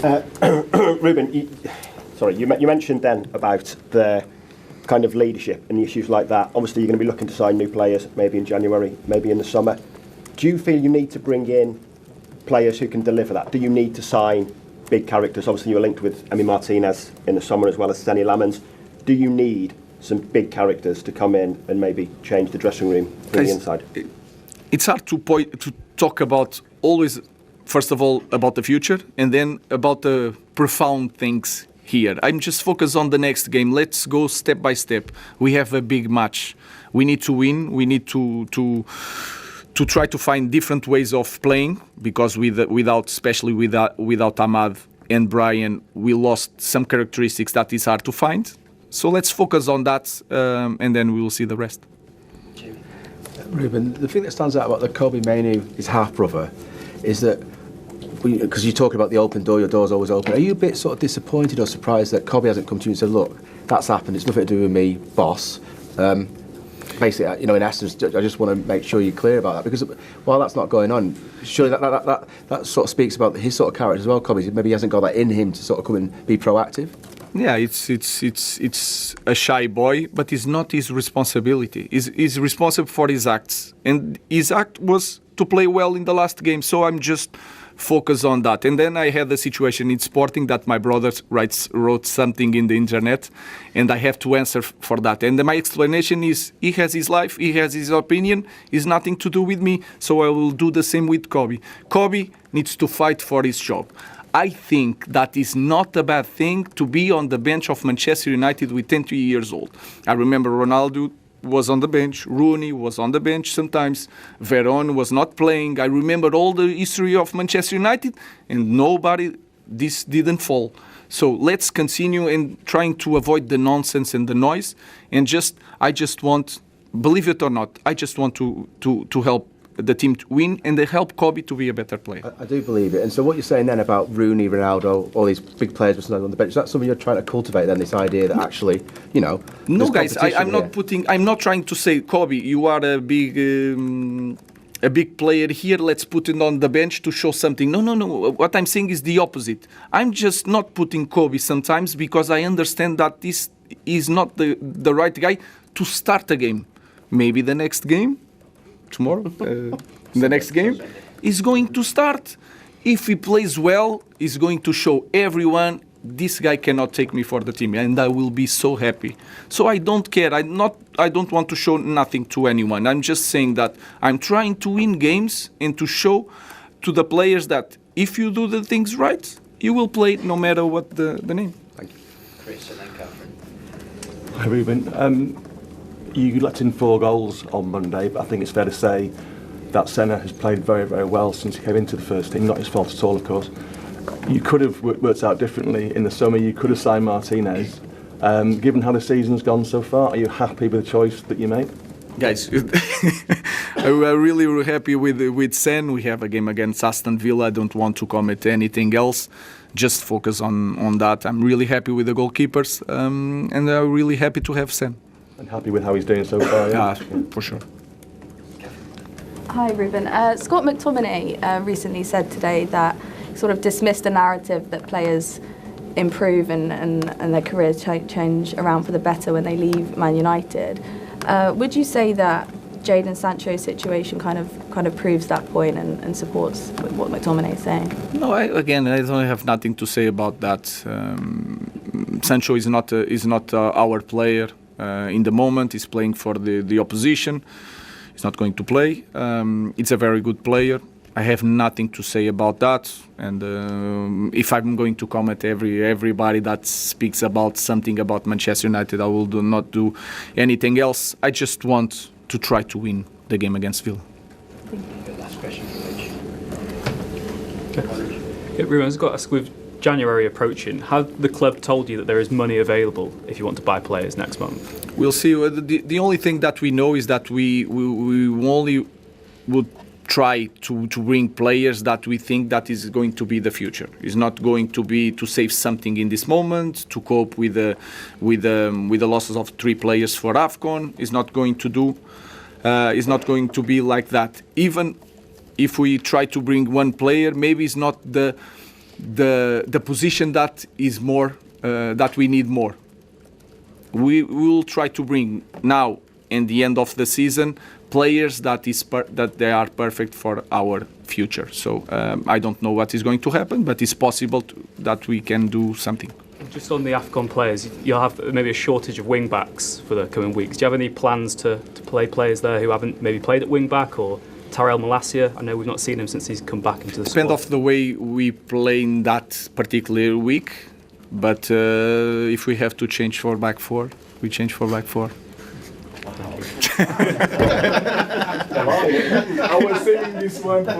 Ruben, you mentioned then about the kind of leadership and the issues like that. Obviously, you're going to be looking to sign new players, maybe in January, maybe in the summer. Do you feel you need to bring in players who can deliver that? Do you need to sign big characters? Obviously, you were linked with Emi Martinez in the summer as well as Senny Lamens. Do you need some big characters to come in and maybe change the dressing room from the inside? It's hard to talk about always, first of all, about the future and then about the profound things here. I'm just focused on the next game. Let's go step by step. We have a big match. We need to win. We need to try to find different ways of playing because especially without Ahmad and Brian, we lost some characteristics that is hard to find. So let's focus on that and then we will see the rest. Ruben, the thing that stands out about the Kobbie Mainoo, his half-brother, is that, because you're talking about the open door, your door's always open, are you a bit sort of disappointed or surprised that Kobbie hasn't come to you and said, look, that's happened, it's nothing to do with me, boss? Basically, in essence, I just want to make sure you're clear about that, because while that's not going on, surely that sort of speaks about his sort of character as well, Kobbie. Maybe he hasn't got that in him to sort of come and be proactive. Yeah, it's a shy boy, but it's not his responsibility. He's responsible for his acts, and his act was to play well in the last game. So I'm just focused on that. And then I had a situation in Sporting that my brother wrote something in the internet, and I have to answer for that. And my explanation is, he has his life, he has his opinion, it's nothing to do with me. So I will do the same with Kobbie. Kobbie needs to fight for his job. I think that is not a bad thing to be on the bench of Manchester United with 23 years old. I remember Ronaldo was on the bench, Rooney was on the bench sometimes, Veron was not playing. I remember all the history of Manchester United and this didn't fall. So let's continue in trying to avoid the nonsense and the noise and I just want, believe it or not, I just want to help the team to win and they help Kobbie to be a better player. I do believe it. And so what you're saying then about Rooney, Ronaldo, all these big players on the bench, is that something you're trying to cultivate then, this idea that actually, No guys, I'm not trying to say, Kobbie, you are a big player here, let's put it on the bench to show something. No. What I'm saying is the opposite. I'm just not putting Kobbie sometimes because I understand that this is not the right guy to start a game. Maybe the next game, tomorrow, the next game, is going to start. If he plays well, he's going to show everyone, this guy cannot take me for the team, and I will be so happy. So I don't care. I don't want to show nothing to anyone. I'm just saying that I'm trying to win games and to show to the players that if you do the things right, you will play no matter what the name. Thank you. Chris and then Catherine. Hi Ruben. You let in 4 goals on Monday, but I think it's fair to say that Senna has played very, very well since he came into the first team. Not his fault at all, of course. You could have worked out differently in the summer. You could have signed Martinez. Given how the season's gone so far, are you happy with the choice that you made? Guys, we're really happy with Sen. We have a game against Aston Villa. I don't want to comment anything else. Just focus on that. I'm really happy with the goalkeepers, and I'm really happy to have Sen. And happy with how he's doing so far? Yeah, for sure. Hi, Ruben. Scott McTominay recently said today that sort of dismissed the narrative that players improve and their careers change around for the better when they leave Man United. Would you say that Jadon Sancho's situation kind of proves that point and supports what McTominay is saying? No, I don't have nothing to say about that. Sancho is not our player. In the moment, he's playing for the opposition. He's not going to play. It's a very good player. I have nothing to say about that. And if I'm going to comment everybody that speaks about something about Manchester United, I will not do anything else. I just want to try to win the game against Villa. Last question for Rich. Okay, Ruben, I was going to ask, with January approaching, have the club told you that there is money available if you want to buy players next month? We'll see. The only thing that we know is that we only would try to bring players that we think that is going to be the future. It's not going to be to save something in this moment, to cope with the losses of 3 players for AFCON. It's not going to do. It's not going to be like that. Even if we try to bring one player, maybe it's not the the position that is more that we need more. We will try to bring now in the end of the season players that they are perfect for our future. So I don't know what is going to happen, but it's possible that we can do something. Just on the AFCON players, you'll have maybe a shortage of wing backs for the coming weeks. Do you have any plans to play players there who haven't maybe played at wing back, or Tyrell Malacia? I know we've not seen him since he's come back into the squad. Depends of the way we play in that particular week, but if we have to change for back four, we change for back four. I was saying this one for